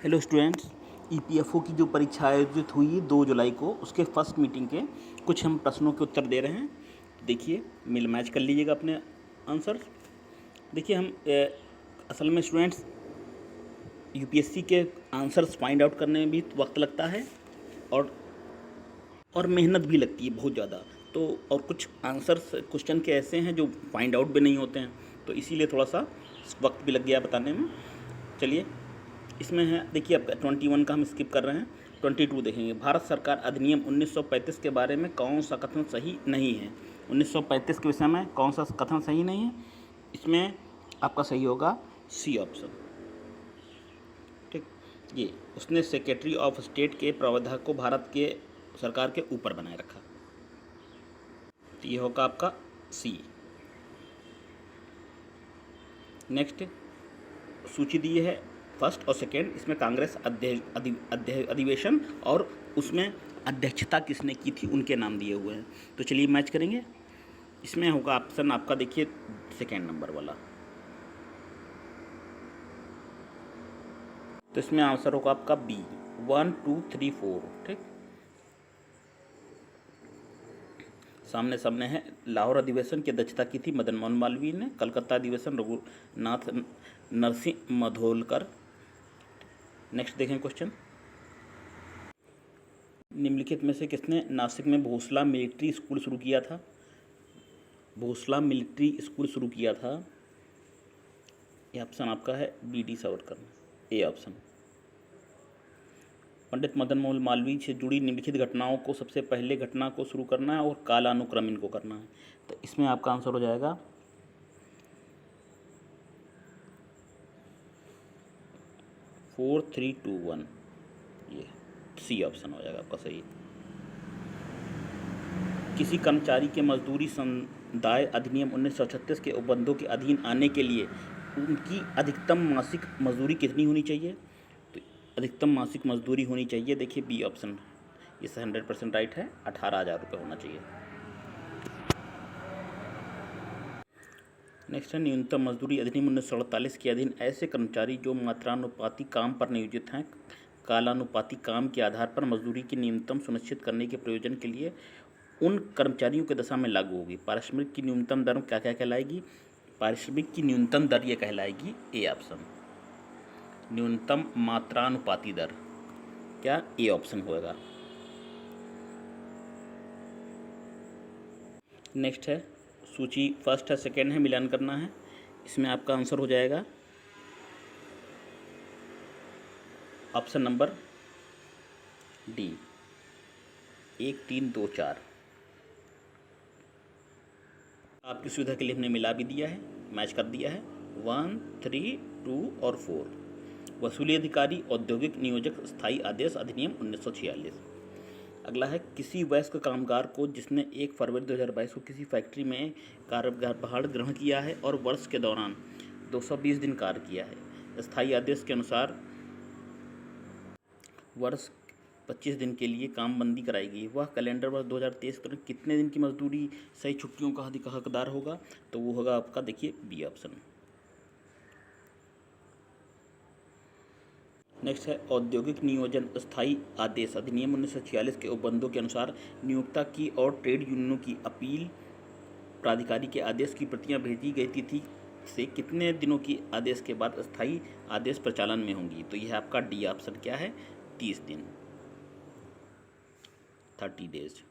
Hello students, EPFO की जो परीक्षा आयोजित हुई 2 जुलाई को, उसके फर्स्ट मीटिंग के कुछ हम प्रश्नों के उत्तर दे रहे हैं। देखिए, मिल मैच कर लीजिएगा अपने आंसर। देखिए, हम असल में स्टूडेंट्स यूपीएससी के आंसर्स फाइंड आउट करने में भी वक्त लगता है और मेहनत भी लगती है बहुत ज़्यादा। तो और कुछ आंसर्स क्वेश्चन के ऐसे हैं जो फाइंड आउट भी नहीं होते हैं, तो इसीलिए थोड़ा सा वक्त भी लग गया बताने में। चलिए, इसमें है, देखिए अब 21 का हम स्किप कर रहे हैं, 22 देखेंगे। भारत सरकार अधिनियम 1935 के बारे में कौन सा कथन सही नहीं है? 1935 के विषय में कौन सा कथन सही नहीं है? इसमें आपका सही होगा सी ऑप्शन। ठीक, ये उसने सेक्रेटरी ऑफ स्टेट के प्रावधान को भारत के सरकार के ऊपर बनाए रखा, तो ये होगा आपका सी। नेक्स्ट सूची दी है फर्स्ट और सेकेंड, इसमें कांग्रेस अधिवेशन और उसमें अध्यक्षता किसने की थी उनके नाम दिए हुए हैं। तो चलिए मैच करेंगे। इसमें होगा ऑप्शन आपका, देखिए सेकेंड नंबर वाला, तो इसमें आंसर होगा आपका बी 1 2 3 4। ठीक, सामने सामने है। लाहौर अधिवेशन की अध्यक्षता की थी मदन मोहन मालवीय ने। कलकत्ता अधिवेशन रघुनाथ नरसिंह मधोलकर। नेक्स्ट देखें क्वेश्चन, निम्नलिखित में से किसने नासिक में भोसला मिलिट्री स्कूल शुरू किया था? भोसला मिलिट्री स्कूल शुरू किया था, ये ऑप्शन आपका है B D Savarkar, A option. Pandit Madan Mohan Malviya से जुड़ी निम्नलिखित घटनाओं को सबसे पहले घटना को शुरू करना है और कालानुक्रम इनको करना है, तो इसमें आपका आंसर हो जाएगा 4 3 2 1, ये सी ऑप्शन हो जाएगा आपका सही। किसी कर्मचारी के मजदूरी संदाय अधिनियम 1936 के उपबंधों के अधीन आने के लिए उनकी अधिकतम मासिक मजदूरी कितनी होनी चाहिए? तो अधिकतम मासिक मजदूरी होनी चाहिए, देखिए बी ऑप्शन, इससे 100% राइट है, 18,000 रुपये होना चाहिए। नेक्स्ट है, न्यूनतम मजदूरी अधिनियम 1948 के अधीन ऐसे कर्मचारी जो मात्रानुपाती काम पर नियोजित हैं कालानुपाती काम के आधार पर मजदूरी की न्यूनतम सुनिश्चित करने के प्रयोजन के लिए उन कर्मचारियों की दशा में लागू होगी। पारिश्रमिक की न्यूनतम दर क्या क्या कहलाएगी? पारिश्रमिक की न्यूनतम दर ये कहलाएगी ए ऑप्शन, न्यूनतम मात्रानुपाती दर, क्या ए ऑप्शन होगा। नेक्स्ट है, सूची फर्स्ट है सेकेंड है, मिलान करना है। इसमें आपका आंसर हो जाएगा ऑप्शन नंबर डी 1 3 2 4। आपकी सुविधा के लिए हमने मिला भी दिया है, मैच कर दिया है 1 3 2 और 4। वसूली अधिकारी औद्योगिक नियोजक स्थायी आदेश अधिनियम 1946। अगला है, किसी वयस्क कामगार को जिसने 1 फरवरी 2022 को किसी फैक्ट्री में कार्यभार ग्रहण किया है और वर्ष के दौरान 220 दिन कार्य किया है, स्थायी आदेश के अनुसार वर्ष 25 दिन के लिए कामबंदी कराएगी, वह कैलेंडर वर्ष 2023 के दौरान कितने दिन की मजदूरी सही छुट्टियों का हकदार होगा? तो वो होगा आपका, देखिए बी ऑप्शन। नेक्स्ट है, औद्योगिक नियोजन स्थायी आदेश अधिनियम 1946 के उपबंधों के अनुसार नियोक्ता की और ट्रेड यूनियनों की अपील प्राधिकारी के आदेश की प्रतियां भेजी गई तिथि से कितने दिनों की आदेश के बाद स्थायी आदेश प्रचालन में होंगी? तो यह आपका डी ऑप्शन क्या है, 30 दिन, 30 डेज।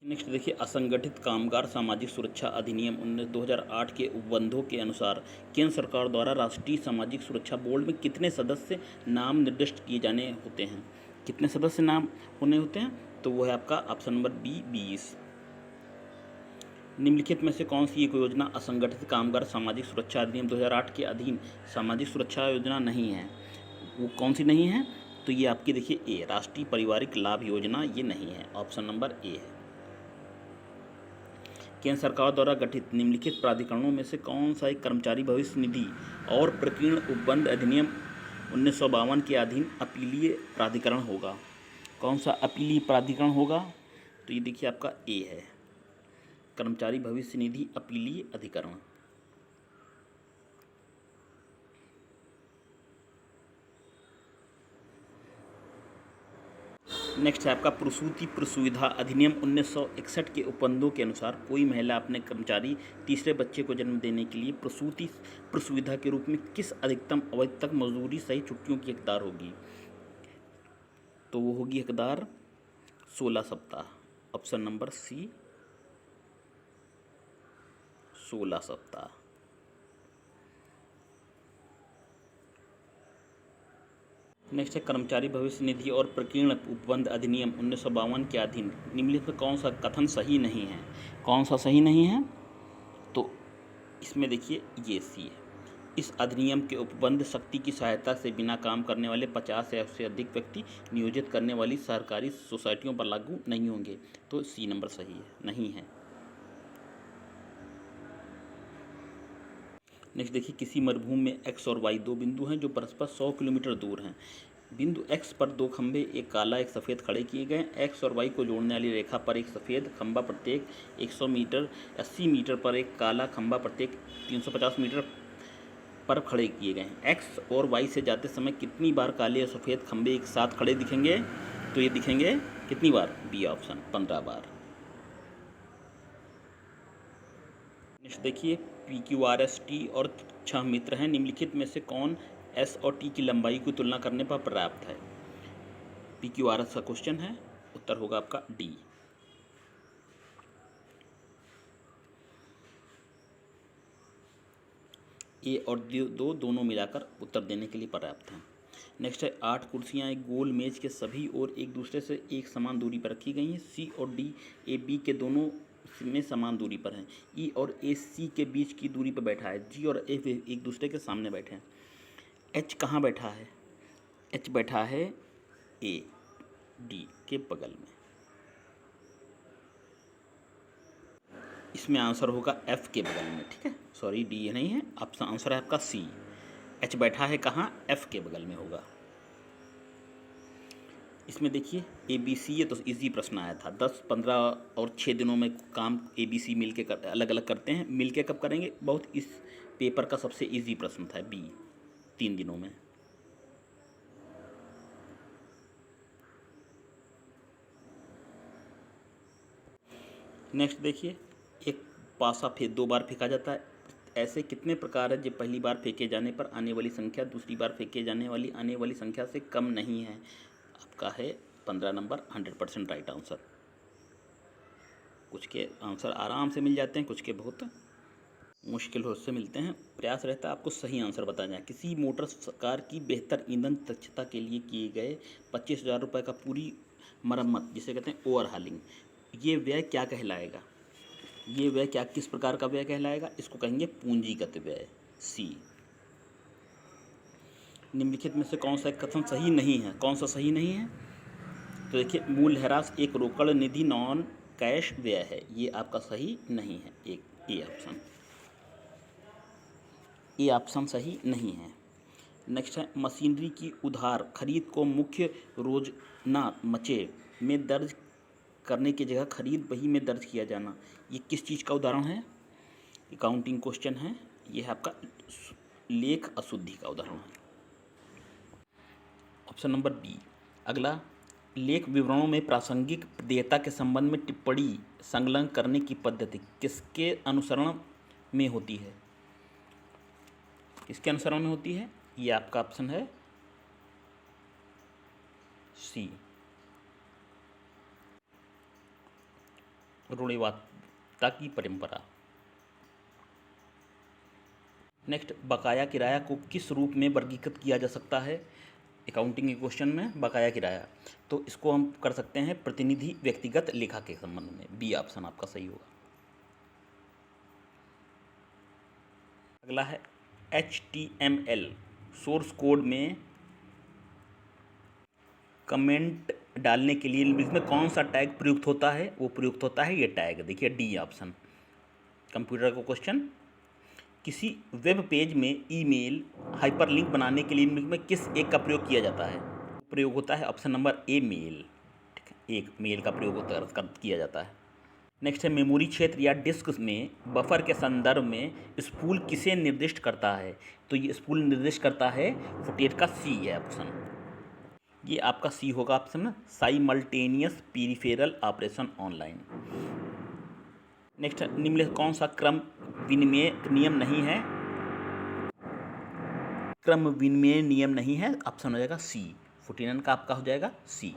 नेक्स्ट देखिए, असंगठित कामगार सामाजिक सुरक्षा अधिनियम 2008 के उपबंधों के अनुसार केंद्र सरकार द्वारा राष्ट्रीय सामाजिक सुरक्षा बोर्ड में कितने सदस्य नाम निर्दिष्ट किए जाने होते हैं? कितने सदस्य नाम होने होते हैं? तो वो है आपका ऑप्शन नंबर बी 20। निम्नलिखित में से कौन सी एक योजना असंगठित कामगार सामाजिक सुरक्षा अधिनियम 2008 के अधीन सामाजिक सुरक्षा योजना नहीं है? वो कौन सी नहीं है? तो ये आपकी देखिए ए, राष्ट्रीय पारिवारिक लाभ योजना, ये नहीं है, ऑप्शन नंबर ए है। केंद्र सरकार द्वारा गठित निम्नलिखित प्राधिकरणों में से कौन सा एक कर्मचारी भविष्य निधि और प्रकीर्ण उपबंध अधिनियम 1952 के अधीन अपीलीय प्राधिकरण होगा? कौन सा अपीलीय प्राधिकरण होगा? तो ये देखिए आपका ए है, कर्मचारी भविष्य निधि अपीलीय अधिकरण। नेक्स्ट है आपका प्रसूति प्रसुविधा अधिनियम 1961 के उपबंधों के अनुसार कोई महिला अपने कर्मचारी तीसरे बच्चे को जन्म देने के लिए प्रसूति प्रसुविधा के रूप में किस अधिकतम अवधि तक मजदूरी सहित छुट्टियों की हकदार होगी? तो वो होगी हकदार 16 सप्ताह। ऑप्शन नंबर सी 16 सप्ताह। नेक्स्ट है कर्मचारी भविष्य निधि और प्रकीर्ण उपबंध अधिनियम 1952 के अधीन निम्नलिखित में कौन सा कथन सही नहीं है? कौन सा सही नहीं है? तो इसमें देखिए ये सी है, इस अधिनियम के उपबंध शक्ति की सहायता से बिना काम करने वाले 50 या उससे अधिक व्यक्ति नियोजित करने वाली सरकारी सोसाइटियों पर लागू नहीं होंगे। तो सी नंबर सही है, नहीं है। नेक्स्ट देखिए, किसी मरुभूमि में एक्स और वाई दो बिंदु हैं जो परस्पर 100 किलोमीटर दूर हैं। बिंदु एक्स पर दो खंभे, एक काला एक सफ़ेद खड़े किए गए। एक्स और वाई को जोड़ने वाली रेखा पर एक सफ़ेद खंभा प्रत्येक 100 मीटर 80 मीटर पर एक काला खंभा प्रत्येक 350 मीटर पर खड़े किए गए हैं। एक्स और वाई से जाते समय कितनी बार काले और सफ़ेद खंभे एक साथ खड़े दिखेंगे? तो ये दिखेंगे कितनी बार? बी ऑप्शन 15 बार। नेक्स्ट देखिए, P Q R S T और 6 मित्र हैं, निम्नलिखित में से कौन एस और टी की लंबाई की तुलना करने पर पर्याप्त है? पी क्यू आर एस का क्वेश्चन है, उत्तर होगा आपका डी। ए और दो दोनों मिलाकर उत्तर देने के लिए पर्याप्त हैं। नेक्स्ट है, 8 कुर्सियां एक गोल मेज के सभी और एक दूसरे से एक समान दूरी पर रखी गई हैं। सी और डी ए बी के दोनों में समान दूरी पर हैं। ई और ए सी के बीच की दूरी पर बैठा है। जी और एफ एक दूसरे के सामने बैठे हैं। एच कहाँ बैठा है? एच बैठा है ए डी के बगल में। इसमें आंसर होगा एफ के बगल में, ठीक है, सॉरी डी ये नहीं है, आपका आंसर है आपका सी। एच बैठा है कहाँ? एफ के बगल में होगा। इसमें देखिए ए बी सी, ये तो इजी प्रश्न आया था। 10, 15 और 6 दिनों में काम ए बी सी मिल के अलग अलग करते हैं। मिल के कब करेंगे? बहुत इस पेपर का सबसे इजी प्रश्न था बी, 3 दिनों में। नेक्स्ट देखिए, एक पासा 2 बार फेंका जाता है। ऐसे कितने प्रकार है जब पहली बार फेंके जाने पर आने वाली संख्या दूसरी बार फेंके जाने वाली आने वाली संख्या से कम नहीं है? आपका है 15 नंबर 100% राइट आंसर। कुछ के आंसर आराम से मिल जाते हैं, कुछ के बहुत मुश्किल हो से मिलते हैं। प्रयास रहता है आपको सही आंसर बताया जाए। किसी मोटर कार की बेहतर ईंधन दक्षता के लिए किए गए 25,000 रुपये का पूरी मरम्मत, जिसे कहते हैं ओवरहालिंग, ये व्यय क्या कहलाएगा? ये व्यय क्या, किस प्रकार का व्यय कहलाएगा? इसको कहेंगे पूंजीगत व्यय, सी। निम्नलिखित में से कौन सा कथन सही नहीं है? कौन सा सही नहीं है? तो देखिए, मूल्यह्रास एक रोकड़ निधि नॉन कैश व्यय है, ये आपका सही नहीं है। एक ए ऑप्शन, ये ऑप्शन सही नहीं है। नेक्स्ट है, मशीनरी की उधार खरीद को मुख्य रोजना मचे में दर्ज करने की जगह खरीद बही में दर्ज किया जाना, ये किस चीज़ का उदाहरण है? अकाउंटिंग क्वेश्चन है, ये है आपका लेख अशुद्धि का उदाहरण है। Option number B. अगला, लेख विवरणों में प्रासंगिक देयता के संबंध में टिप्पणी संलग्न करने की पद्धति किसके अनुसरण में होती है? किसके अनुसरण में होती है? ये आपका ऑप्शन है सी, रूढ़िवादिता की परंपरा। नेक्स्ट, बकाया किराया को किस रूप में वर्गीकृत किया जा सकता है? अकाउंटिंग के क्वेश्चन में बकाया किराया, तो इसको हम कर सकते हैं प्रतिनिधि व्यक्तिगत लेखा के संबंध में। बी ऑप्शन आपका सही होगा। अगला है, HTML सोर्स कोड में कमेंट डालने के लिए इसमें कौन सा टैग प्रयुक्त होता है? वो प्रयुक्त होता है ये टैग, देखिए डी ऑप्शन। कंप्यूटर का क्वेश्चन, किसी वेब पेज में ईमेल हाइपरलिंक बनाने के लिए में किस एक का प्रयोग किया जाता है? प्रयोग होता है ऑप्शन नंबर ए मेल, ठीक है, एक मेल का प्रयोग किया जाता है। नेक्स्ट है, मेमोरी क्षेत्र या डिस्क में बफर के संदर्भ में स्पूल किसे निर्दिष्ट करता है? तो ये स्पूल निर्दिष्ट करता है फुटेज का, सी है ऑप्शन। ये आपका सी होगा ऑप्शन ना, simultaneous peripheral operation online. Next, निम्नलिखित कौन सा क्रम विनिमय नियम नहीं है? क्रम विनिमय नियम नहीं है, ऑप्शन हो जाएगा सी। 49 का आपका हो जाएगा सी।